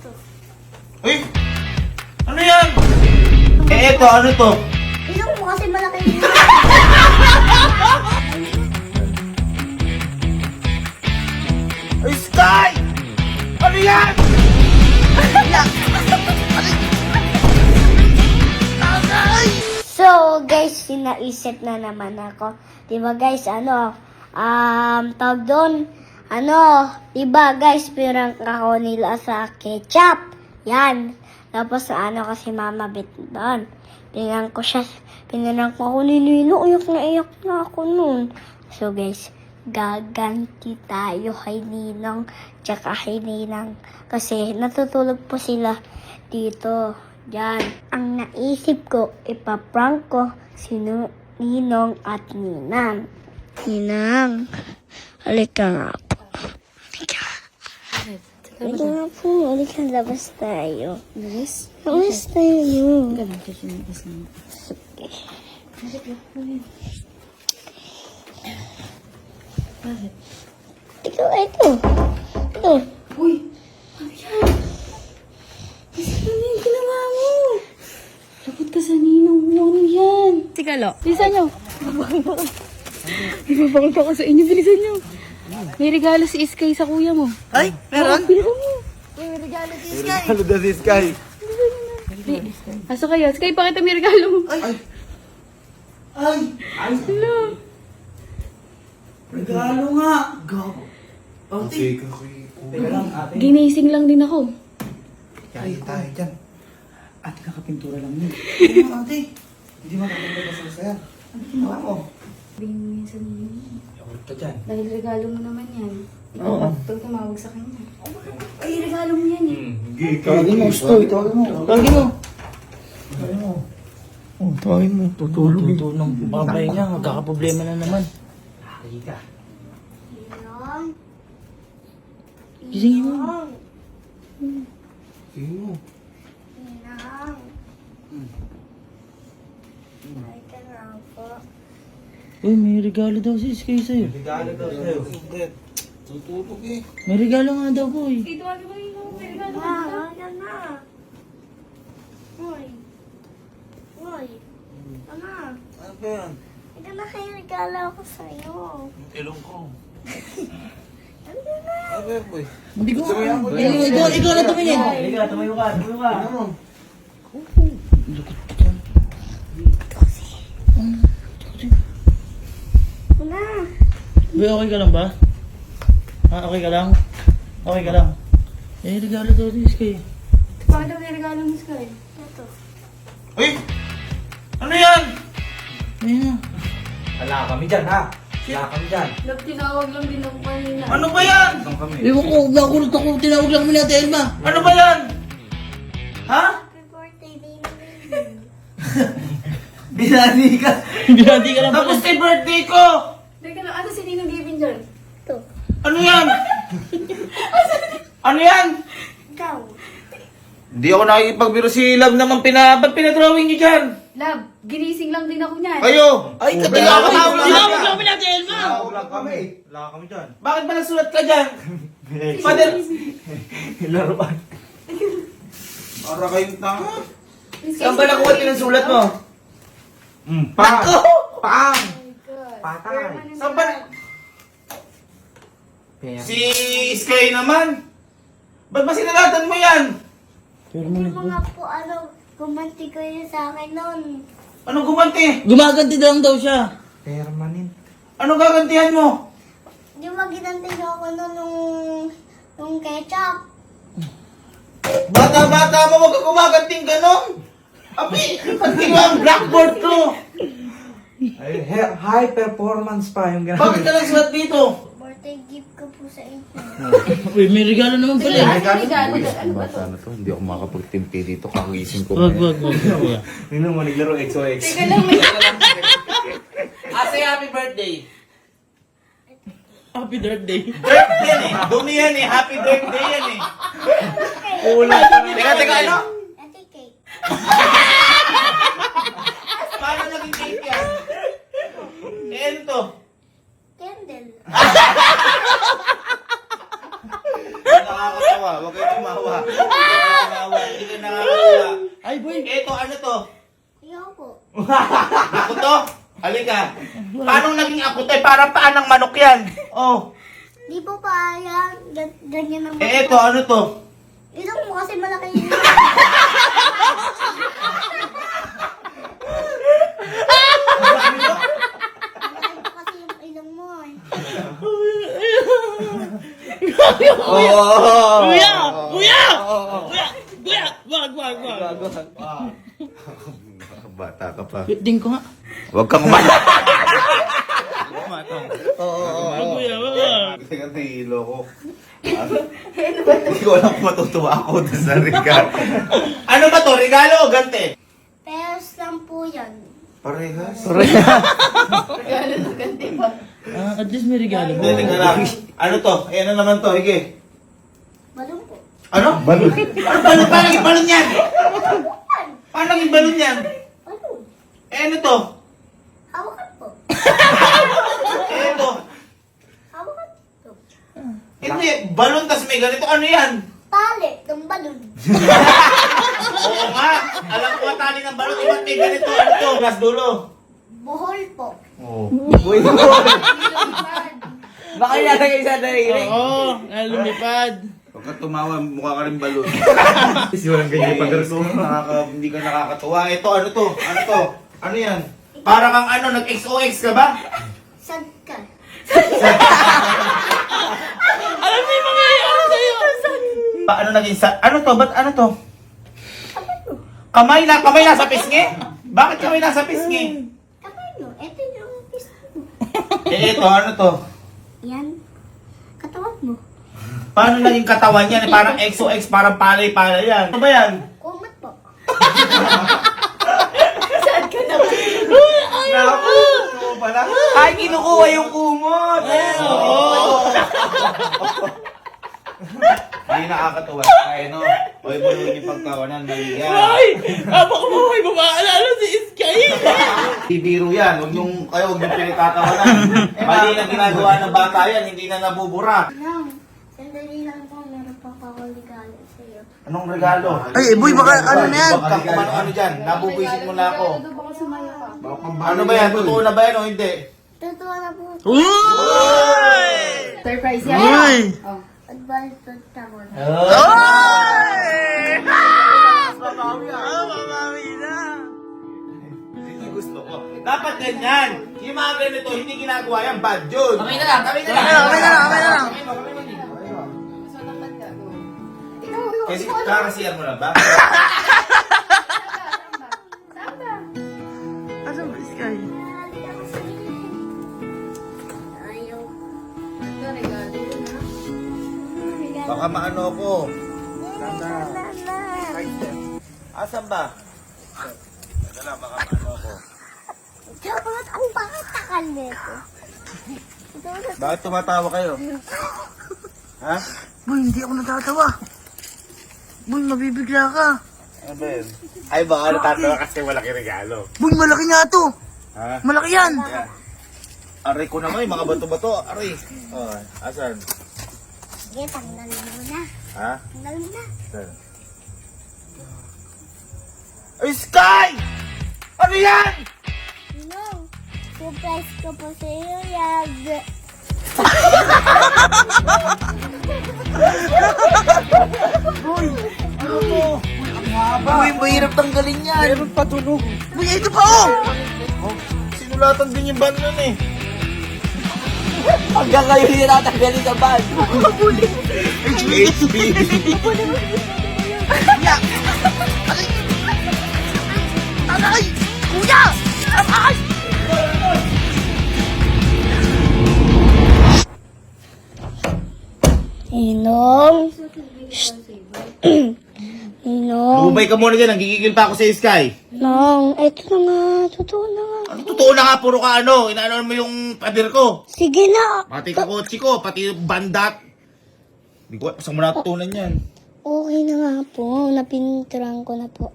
Ito. Uy! Ano yan? Eto, ano to? Ilong mo kasi malaki yun. Ay, Sky! Ano yan? So, guys, sinaisip na naman ako. Diba, guys, tawag doon, diba, guys, pirang ako nila sa ketchup. Yan. Tapos, kasi mama bit doon. Pinang ko ako ni Nino. Iyak na ako nun. So, guys, gaganti tayo kay Ninong tsaka kay Ninang. Kasi, natutulog po sila dito. Yan. Ang naisip ko, ipaprank ko si Ninong at Ninang. Ninang, halika nga po. Halika nga po. Halika, labas tayo. Labas? Labas tayo yun. Okay. Bakit? Ito. Uy! Ano yan? Ano yung ginawa mo? Labot ka sa ninong mo. Ano yan? Sigalo. Bilisan nyo. Ibabang ako sa inyo. Bilisan nyo. May regalo si Iskay sa kuya mo. Ay, meron? Bilisan mo. May regalo si Sky. Ano daw si Sky? Aso kayo. Sky, pakita mo yung regalo mo. Ay! Hello. Regalo nga! Gago. Ate. Teka lang, ate. Ginising lang din ako. Kaya tayo dyan. Ate, kakapintura lang yun. Ano, ate? Hindi magaganda ka sa saya. Ano ginawa mo? Sabihin mo yan sa ninong. Yakot ka dyan. Dahil regalo mo naman yan. Oo. Ikaw tumawag sa kanya. Ay, regalo mo yan eh. Tawagin mo, Stoy. Tawagin mo. Tawagin mo. Tawagin mo. Oh, tawagin mo. Tutulog ng babay niya. Magkakaproblema na naman. Halika. Ninong. Gisingin mo. Ninong. Gisingin mo. Ninang. Halika nga po. Uy, may regalo daw si Sky sa'yo. Regalo daw sa'yo. Tutulog eh. May regalo nga daw po eh. Ito, ano ba yung regalo mo? Halika na. Hoy. Ano? Ano ba yan? Ito na kayo regalo ako sa'yo. Ilong ko. Halika na. Ano ba yan, boy? Hindi ko. Tumayan mo Ikaw na tumingin. Halika, tumayo ka. Ano mo? Una. Uy, okay ka lang ba? Ha, okay ka lang? Okay ka lang? Eh, regalo daw si Sky. Bakit daw yung regalo mo, Sky? Ito. Uy! Ano yan? Ayun na. Wala kami dyan, ha? Wala kami dyan. Tinawag lang din ako kanina. Ano ba yan? Ewan ko, nakulot ako. Tinawag lang kami ni Ate Elma. Ano ba yan? Ha? Happy birthday, Ninong. Binati ka. Binati ka lang pala. Tapos ay birthday ko! Teka lang, ano si Ninong Gavin dyan? Ito. Ano yan? Ano yan? Ikaw. Hindi ako nakikipagbiro si Love naman ba't pinadrawing niyo dyan? Love, ginising lang din ako niyan. Kayo! Ay, Tinawag katawag lang kami ni Ate Elma. lang kami. Wala kami dyan. Bakit ba nagsulat ka dyan? Father! Laruan. Para kayong tanga. Saan ba nakuha pinasulat mo? Pang! Pang! Patay. Saan ba? Si Sky naman. Ba't ba sinalatan mo yan? Hindi mo nga po, gumanti ko yun sa akin noon. Anong gumanti? Gumaganti na lang daw siya. Anong gagantihan mo? Di ba ginanti niyo ako noon nung ketchup? Bata-bata mo, wag ka gumaganting ganon. Abi, pati mo ang blackboard ko. Ay, high performance pa yung ginagawa. Bakit ka nagsulat dito? Birthday gift ko po sa inyo. Uy, may regalo naman pala. Ano yung regalo? Ano ba to? Ano to? Hindi ako makapagtimpi dito. Kakagising ko. Wag. Kuya. Tingnan mo, naglaro XOX. Teka lang, may... Say happy birthday. Happy birthday. Birthday yan eh. Dumi yan eh. Happy birthday yan eh. Kulang. Teka, ano? Ate cake. Paano naging cake yan? Eh, ano to? Candle. Nakakatawa. Huwag kayo tumawa. Tumawa, hindi ka nakakatawa. Ay, boy. Eto, ano to? Ayoko. Ako to? Halika. Paano naging ako to? Para paan ng manok yan? Oh. Di po pa yan. Ganyan naman. Eto, ano to? Ilong mo kasi malaki yun. Malaki po kasi yung ilong mo eh. Oh. Kuya! Kuya! Kuya! Kuya! Wag, wag, wag. Bata ka pa. Ding ko nga. Huwag kang umala. Wag, kuya, wag. Kasi nga nahihilo ko. Hindi ko alam kung matutuwa ako doon sa regalo. Ano ba to? Regalo o gante? Pears lang po yan. Parehas. At least may regalo. Hindi, tingnan lang. Ano to? Eh, ano naman to? Hige. Balong po. Ano? Balon. Ano balon? Paano naging balon yan? Paano naging balon yan? Balong. Eh, ano to? Hawakan po. Eh, ito. Hawakan po. Hindi, balon tas may ganito. Ano yan? Tali ng balon. Oo nga. Alam ko ang tali ng balon. Iba't may ganito. Ano to? Gas dulo. Buhol po. Uy, baka ilalagay sa daliri. Oo, lumipad. Huwag ka tumawa, mukha ka rin balon. Kasi walang ganyan pag-reso. Hindi ka nakakatuwa. Ito, ano to? Ano to? Ano yan? Para kang ano, nag-XOX ka ba? Sad ka. Alam mo yung mangyayari sa'yo. Ano naging sa... Ano to? Ba't ano to? Kamay nasa pisngi? Bakit kamay nasa pisngi? Kamay mo. Ito yung pista mo. Eh, ito, ano to? Yan. Katawan mo. Paano naging katawan yan? Parang XOX, parang palay-palay yan. Ano ba yan? Kumot po. Naku! Pala. Ay, kinukuha yung kumot! Hindi nakakatuwa. Ay, no. Huwag mo naman yung pagtawanan. Mali yan. Ay! Habang mo may maalala si Iskay. Bibiro yan. Huwag yung pinagtatawanan. Mali na ginagawa ng bata yan, hindi na nabubura. Nang, sandali lang po. Meron pa ako regalo sa'yo. Anong regalo? Ay, boy, baka ano na yan? Baka kung ano dyan, nabubwisit mo na ako. Ano ba yan? Totoo na ba yan o hindi? Totoo na po. Surprise yan. Uy! Advaltod tamo na. Hindi gusto ko. Dapat ganyan. Yung mga ganito, hindi ginagawa yan. Bad yun. Kamay na lang. Kamay na lang. Kasi kakasiyan mo na ba? Ano ba Iskay? Ayaw. Baka maano ko. Asan ba? Wala, baka maano ko. Diyo, bakit ang pakatakan nito? Bakit tumatawa kayo? Ha? Boy, hindi ako natatawa. Boy, mabibigla ka. Ano ba yun? Ay, baka natatawa kasi malaki regalo. Boy, malaki nga to. Ha? Malaki yan. Yan. Aray ko naman, mga bato-bato. Aray. Oh, asan? Sige, tanggalin mo na. Ha? Tanggalin mo na. Asan? Ay, Sky! Ano yan? No, surprise ko po sa iyo, Yag. Boy, mahirap tanggalin yan. Meron pa tunog. Boy, ito pa oh! Sinulatan din yung band nun eh. Hanggang ngayon hindi natanggalin sa bag. HB. Aray! Kuya! Aray! Inom. Inom. Lumabay ka muna dyan, nanggigigil pa ako sa Sky. Nong, eto na nga. Totoo na nga. Ano, totoo na nga, puro ka ano, inaano mo yung pader ko. Sige na. Pati kakotsi ko, pati yung bandat. Hindi ko, saan mo natutunan yan? Okay na nga po. Napinturahan ko na po.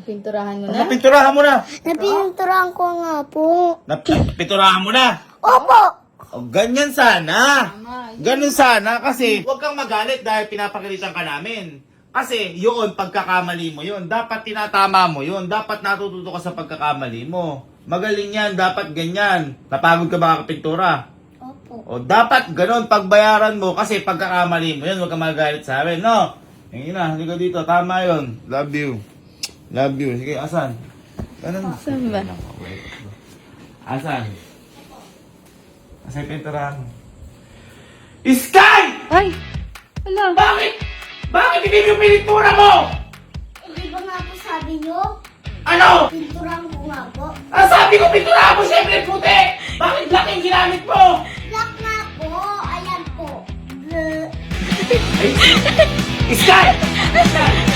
Pinturahan mo na. Napinturahan mo na. Napinturahan ko nga po. Napinturahan mo na. Opo! O, ganyan sana. Ganun sana kasi huwag kang magalit dahil pinapagalitan ka namin. Kasi yun, pagkakamali mo yun. Dapat tinatama mo yun. Dapat natututo ka sa pagkakamali mo. Magaling yan, dapat ganyan. Napagod ka ba kakapintura? Opo. O dapat ganun, pagbayaran mo kasi pagkakamali mo yun, huwag ka magalit sa amin, no? Ngayon na, halika dito, tama yun. Love you. Love you. Sige, asan? Ganun. Saan ba? Asan? Asan yung pinturahan mo? Sky! Ay! Wala. Bakit? Bakit hindi yung pinintura mo? Di ba nga po sabi nyo? Ano? Pinturang ko nga po. Ang sabi ko pinturahan mo, siyempre puti! Bakit black yung ginamit mo? Black nga po. Ayan po. Bleh. Sky! Sky!